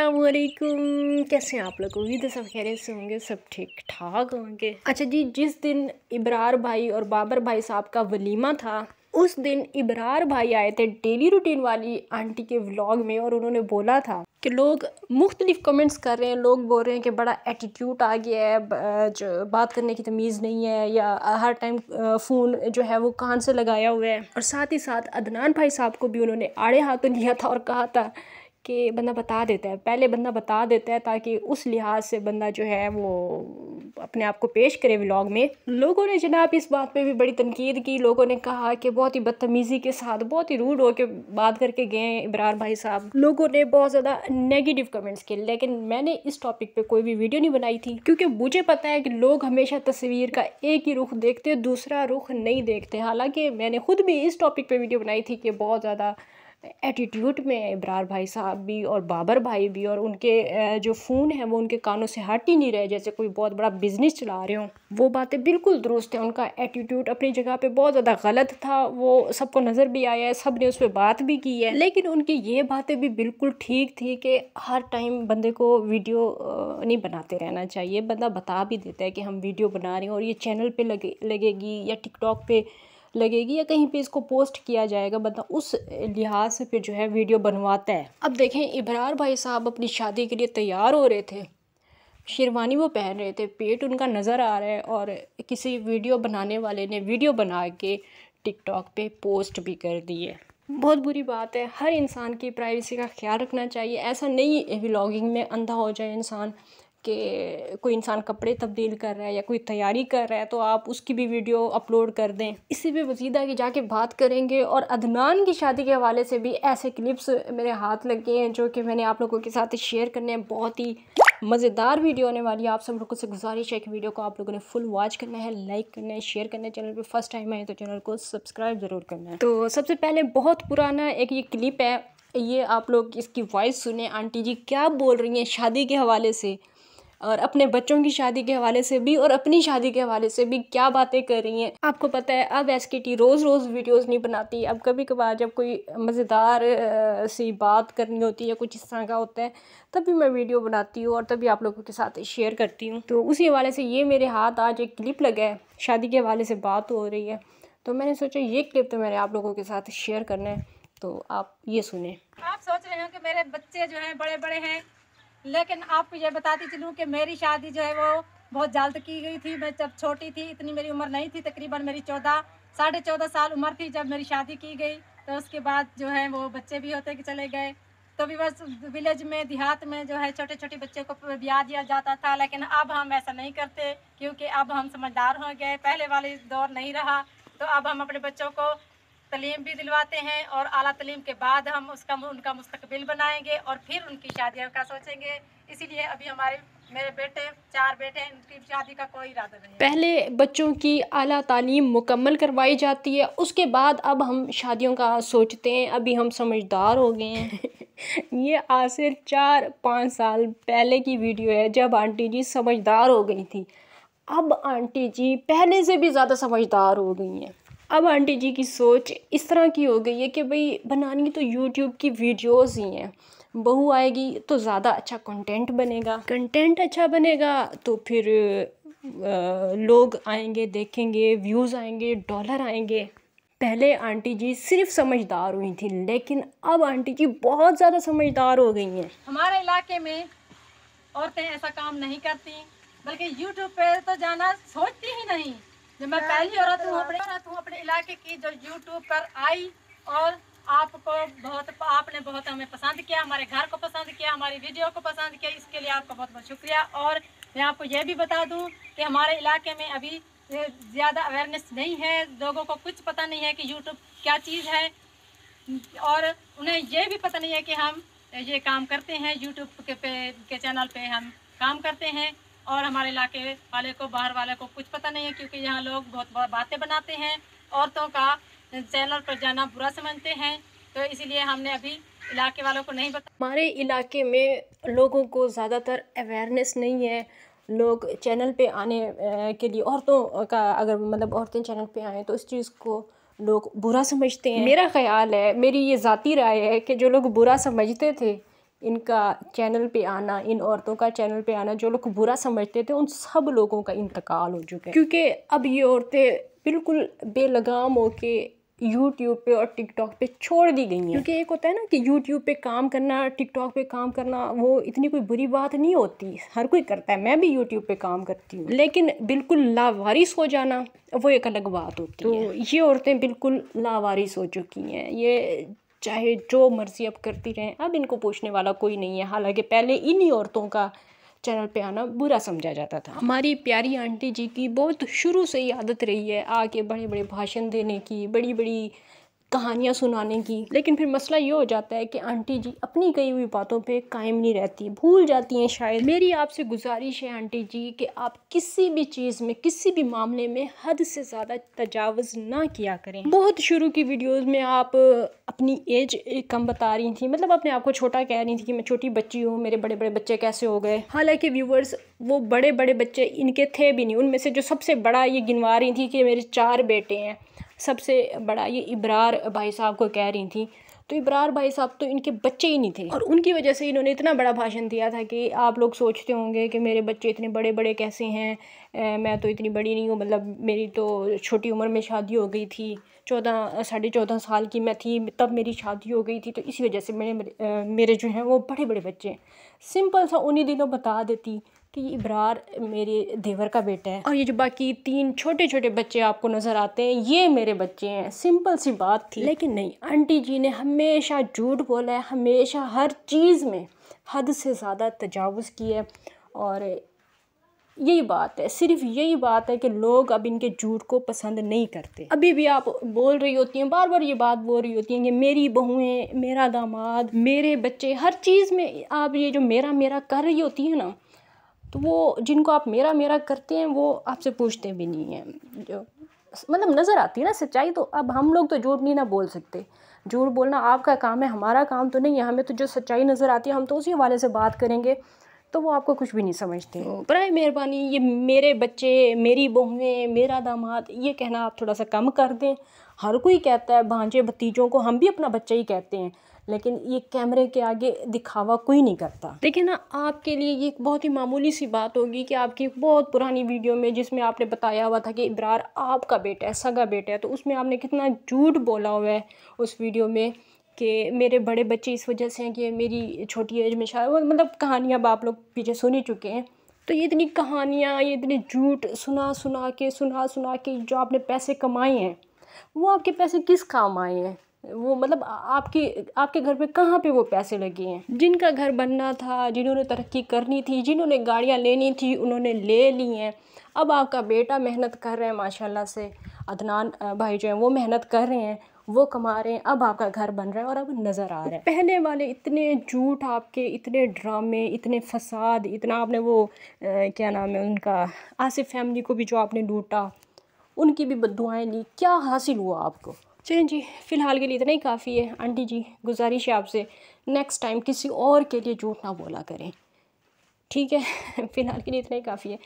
अस्सलामुअलैकुम। कैसे हैं आप लोग? उम्मीद है सब खैरियत से होंगे, सब ठीक ठाक होंगे। अच्छा जी, जिस दिन इब्रार भाई और बाबर भाई साहब का वलीमा था, उस दिन इब्रार भाई आए थे डेली रूटीन वाली आंटी के व्लॉग में और उन्होंने बोला था कि लोग मुख्तलिफ कमेंट्स कर रहे हैं। लोग बोल रहे हैं कि बड़ा एटीट्यूड आ गया है, जो बात करने की तमीज़ नहीं है, या हर टाइम फ़ोन जो है वो कान से लगाया हुआ है। और साथ ही साथ अदनान भाई साहब को भी उन्होंने आड़े हाथों लिया था और कहा था कि बंदा बता देता है, पहले बंदा बता देता है ताकि उस लिहाज से बंदा जो है वो अपने आप को पेश करे व्लॉग में। लोगों ने जनाब इस बात पे भी बड़ी तनकीद की। लोगों ने कहा कि बहुत ही बदतमीज़ी के साथ, बहुत ही रूड होकर बात करके गए हैं इब्रार भाई साहब। लोगों ने बहुत ज़्यादा नेगेटिव कमेंट्स किए, लेकिन मैंने इस टॉपिक पे कोई भी वीडियो नहीं बनाई थी क्योंकि मुझे पता है कि लोग हमेशा तस्वीर का एक ही रुख देखते, दूसरा रुख नहीं देखते। हालांकि मैंने खुद भी इस टॉपिक पे वीडियो बनाई थी कि बहुत ज़्यादा एटीट्यूड में इब्रार भाई साहब भी और बाबर भाई भी, और उनके जो फ़ोन है वो उनके कानों से हट ही नहीं रहे, जैसे कोई बहुत बड़ा बिजनेस चला रहे हों। वो बातें बिल्कुल दुरुस्त है, उनका एटीट्यूड अपनी जगह पे बहुत ज़्यादा गलत था, वो सबको नज़र भी आया है, सब ने उस पर बात भी की है। लेकिन उनकी ये बातें भी बिल्कुल ठीक थी कि हर टाइम बंदे को वीडियो नहीं बनाते रहना चाहिए। बंदा बता भी देता है कि हम वीडियो बना रहे हैं और ये चैनल पर लगेगी या टिकटॉक पे लगेगी या कहीं पे इसको पोस्ट किया जाएगा, बंदा उस लिहाज से फिर जो है वीडियो बनवाता है। अब देखें, इब्रार भाई साहब अपनी शादी के लिए तैयार हो रहे थे, शेरवानी वो पहन रहे थे, पेट उनका नज़र आ रहा है, और किसी वीडियो बनाने वाले ने वीडियो बना के टिकटॉक पे पोस्ट भी कर दी है। बहुत बुरी बात है। हर इंसान की प्राइवेसी का ख्याल रखना चाहिए। ऐसा नहीं व्लॉगिंग में अंधा हो जाए इंसान कि कोई इंसान कपड़े तब्दील कर रहा है या कोई तैयारी कर रहा है तो आप उसकी भी वीडियो अपलोड कर दें। इसी पे वजीदा की जाके बात करेंगे। और अदनान की शादी के हवाले से भी ऐसे क्लिप्स मेरे हाथ लगे हैं जो कि मैंने आप लोगों के साथ शेयर करने हैं। बहुत ही मज़ेदार वीडियो होने वाली है। आप सब लोगों से गुजारिश है कि वीडियो को आप लोगों ने फुल वॉच करना है, लाइक करना है, शेयर करना है। चैनल पे फर्स्ट टाइम आए तो चैनल को सब्सक्राइब ज़रूर करना है। तो सबसे पहले बहुत पुराना एक ये क्लिप है, ये आप लोग इसकी वॉइस सुने। आंटी जी क्या बोल रही हैं शादी के हवाले से, और अपने बच्चों की शादी के हवाले से भी, और अपनी शादी के हवाले से भी क्या बातें कर रही हैं। आपको पता है अब एसकेटी रोज़ वीडियोस नहीं बनाती। अब कभी कभार जब कोई मज़ेदार सी बात करनी होती है या कुछ इस तरह का होता है तभी मैं वीडियो बनाती हूँ और तभी आप लोगों के साथ शेयर करती हूँ। तो उसी हवाले से ये मेरे हाथ आज एक क्लिप लगा है, शादी के हवाले से बात हो रही है, तो मैंने सोचा ये क्लिप तो मैंने आप लोगों के साथ शेयर करना है, तो आप ये सुने। आप सोच रहे हो कि मेरे बच्चे जो हैं बड़े बड़े हैं, लेकिन आपको ये बताती चलूँ कि मेरी शादी जो है वो बहुत जल्द की गई थी। मैं जब छोटी थी, इतनी मेरी उम्र नहीं थी, तकरीबन मेरी 14 साढ़े 14 साल उम्र थी जब मेरी शादी की गई। तो उसके बाद जो है वो बच्चे भी होते कि चले गए, तो भी बस विलेज में, देहात में जो है छोटे छोटे बच्चे को ब्याह दिया जाता था। लेकिन अब हम ऐसा नहीं करते क्योंकि अब हम समझदार हो गए, पहले वाले दौर नहीं रहा। तो अब हम अपने बच्चों को तलीम भी दिलवाते हैं और आला तलीम के बाद हम उनका मुस्तकबिल बनाएंगे और फिर उनकी शादियों का सोचेंगे। इसीलिए अभी मेरे बेटे 4 बेटे हैं, उनकी शादी का कोई इरादा नहीं है। पहले बच्चों की आला तालीम मुकम्मल करवाई जाती है, उसके बाद अब हम शादियों का सोचते हैं। अभी हम समझदार हो गए हैं। ये आज से 4-5 साल पहले की वीडियो है जब आंटी जी समझदार हो गई थी। अब आंटी जी पहले से भी ज़्यादा समझदार हो गई हैं। अब आंटी जी की सोच इस तरह की हो गई है कि भाई बनानी तो यूट्यूब की वीडियोस ही हैं, बहू आएगी तो ज़्यादा अच्छा कंटेंट बनेगा, कंटेंट अच्छा बनेगा तो फिर लोग आएंगे, देखेंगे, व्यूज़ आएंगे, डॉलर आएंगे। पहले आंटी जी सिर्फ समझदार हुई थी, लेकिन अब आंटी जी बहुत ज़्यादा समझदार हो गई हैं। हमारे इलाके में औरतें ऐसा काम नहीं करती, बल्कि यूट्यूब पे तो जाना सोचती ही नहीं। जब मैं पहली औरत हूँ अपने इलाके की जो यूट्यूब पर आई, और आपने बहुत हमें पसंद किया, हमारे घर को पसंद किया, हमारी वीडियो को पसंद किया, इसके लिए आपका बहुत बहुत शुक्रिया। और मैं आपको यह भी बता दूं कि हमारे इलाके में अभी ज़्यादा अवेयरनेस नहीं है, लोगों को कुछ पता नहीं है कि यूट्यूब क्या चीज़ है, और उन्हें यह भी पता नहीं है कि हम ये काम करते हैं, यूट्यूब के चैनल पे हम काम करते हैं। और हमारे इलाके वाले को, बाहर वाले को कुछ पता नहीं है, क्योंकि यहाँ लोग बहुत बातें बनाते हैं, औरतों का चैनल पर जाना बुरा समझते हैं। तो इसीलिए हमने अभी इलाके वालों को नहीं बताया। हमारे इलाके में लोगों को ज़्यादातर अवेयरनेस नहीं है। लोग चैनल पे आने के लिए, औरतों का अगर मतलब औरतें चैनल पे आएँ तो इस चीज़ को लोग बुरा समझते हैं। मेरा ख़्याल है, मेरी ये ज़ाती राय है कि जो लोग बुरा समझते थे इनका चैनल पे आना, इन औरतों का चैनल पे आना, जो लोग बुरा समझते थे उन सब लोगों का इंतकाल हो चुका है, क्योंकि अब ये औरतें बिल्कुल बेलगाम होके यूट्यूब पे और टिकटॉक पे छोड़ दी गई हैं। क्योंकि एक होता है ना कि यूट्यूब पे काम करना, टिकटॉक पे काम करना, वो इतनी कोई बुरी बात नहीं होती, हर कोई करता है, मैं भी यूट्यूब पे काम करती हूँ, लेकिन बिल्कुल लावारिस हो जाना वो एक अलग बात होती है। तो ये औरतें बिल्कुल लावारिस हो चुकी हैं, ये चाहे जो मर्जी अब करती रहें, अब इनको पूछने वाला कोई नहीं है। हालांकि पहले इन्हीं औरतों का चैनल पे आना बुरा समझा जाता था। हमारी प्यारी आंटी जी की बहुत शुरू से ही आदत रही है आके बड़े बड़े भाषण देने की, बड़ी बड़ी कहानियाँ सुनाने की, लेकिन फिर मसला ये हो जाता है कि आंटी जी अपनी कही हुई बातों पे कायम नहीं रहती, भूल जाती हैं शायद। मेरी आपसे गुजारिश है आंटी जी कि आप किसी भी चीज़ में, किसी भी मामले में हद से ज़्यादा तजावुज़ ना किया करें। बहुत शुरू की वीडियोज़ में आप अपनी एज कम बता रही थी, मतलब अपने आप को छोटा कह रही थी कि मैं छोटी बच्ची हूँ, मेरे बड़े बड़े बच्चे कैसे हो गए। हालांकि व्यूवर्स वो बड़े बड़े बच्चे इनके थे भी नहीं, उनमें से जो सबसे बड़ा ये गिनवा रही थी कि मेरे 4 बेटे हैं, सबसे बड़ा ये इब्रार भाई साहब को कह रही थी। तो इब्रार भाई साहब तो इनके बच्चे ही नहीं थे, और उनकी वजह से इन्होंने इतना बड़ा भाषण दिया था कि आप लोग सोचते होंगे कि मेरे बच्चे इतने बड़े बड़े कैसे हैं, मैं तो इतनी बड़ी नहीं हूँ, मतलब मेरी तो छोटी उम्र में शादी हो गई थी, 14 साल की मैं थी तब मेरी शादी हो गई थी, तो इसी वजह से मेरे जो हैं वो बड़े बड़े बच्चे हैं। सिंपल सा उन्हीं दिनों बता देती कि इब्रार मेरे देवर का बेटा है, और ये जो बाकी 3 छोटे छोटे बच्चे आपको नज़र आते हैं ये मेरे बच्चे हैं। सिंपल सी बात थी, लेकिन नहीं, आंटी जी ने हमेशा झूठ बोला है, हमेशा हर चीज़ में हद से ज़्यादा तजावुज़ किया है। और यही बात है, सिर्फ यही बात है कि लोग अब इनके झूठ को पसंद नहीं करते। अभी भी आप बोल रही होती हैं, बार बार ये बात बोल रही होती हैं कि मेरी बहुएं, मेरा दामाद, मेरे बच्चे, हर चीज़ में आप ये जो मेरा मेरा कर रही होती है ना, तो वो जिनको आप मेरा मेरा करते हैं वो आपसे पूछते भी नहीं हैं। जो मतलब नज़र आती है ना सच्चाई, तो अब हम लोग तो झूठ नहीं ना बोल सकते, झूठ बोलना आपका काम है, हमारा काम तो नहीं है। हमें तो जो सच्चाई नज़र आती है हम तो उसी हवाले से बात करेंगे, तो वो आपको कुछ भी नहीं समझते। बराए मेहरबानी ये मेरे बच्चे, मेरी बहुएं, मेरा दामाद, ये कहना आप थोड़ा सा कम कर दें। हर कोई कहता है भांजे भतीजों को, हम भी अपना बच्चा ही कहते हैं, लेकिन ये कैमरे के आगे दिखावा कोई नहीं करता। देखिए ना, आपके लिए ये एक बहुत ही मामूली सी बात होगी कि आपकी एक बहुत पुरानी वीडियो में जिसमें आपने बताया हुआ था कि इब्रार आपका बेटा है, सगा बेटा है, तो उसमें आपने कितना झूठ बोला हुआ है उस वीडियो में कि मेरे बड़े बच्चे इस वजह से हैं कि मेरी छोटी एज में शायद, मतलब कहानियाँ अब आप लोग पीछे सुन ही चुके हैं। तो ये इतनी कहानियाँ, ये इतने झूठ सुना सुना के जो आपने पैसे कमाए हैं, वो आपके पैसे किस काम आए हैं? वो मतलब आपके घर पे कहाँ पे वो पैसे लगे हैं? जिनका घर बनना था, जिन्होंने तरक्की करनी थी, जिन्होंने गाड़ियाँ लेनी थी, उन्होंने ले ली हैं। अब आपका बेटा मेहनत कर रहे हैं माशाल्लाह से, अदनान भाई जो हैं वो मेहनत कर रहे हैं, वो कमा रहे हैं, अब आपका घर बन रहा है और अब नज़र आ रहा है। पहले वाले इतने झूठ आपके, इतने ड्रामे, इतने फसाद, इतना आपने वो क्या नाम है उनका, आसिफ फैमिली को भी जो आपने लूटा, उनकी भी बद्दुआएं ली, क्या हासिल हुआ आपको? चलें जी, फ़िलहाल के लिए इतना ही काफ़ी है। आंटी जी गुजारिश है आपसे, नेक्स्ट टाइम किसी और के लिए झूठ ना बोला करें, ठीक है? फ़िलहाल के लिए इतना ही काफ़ी है।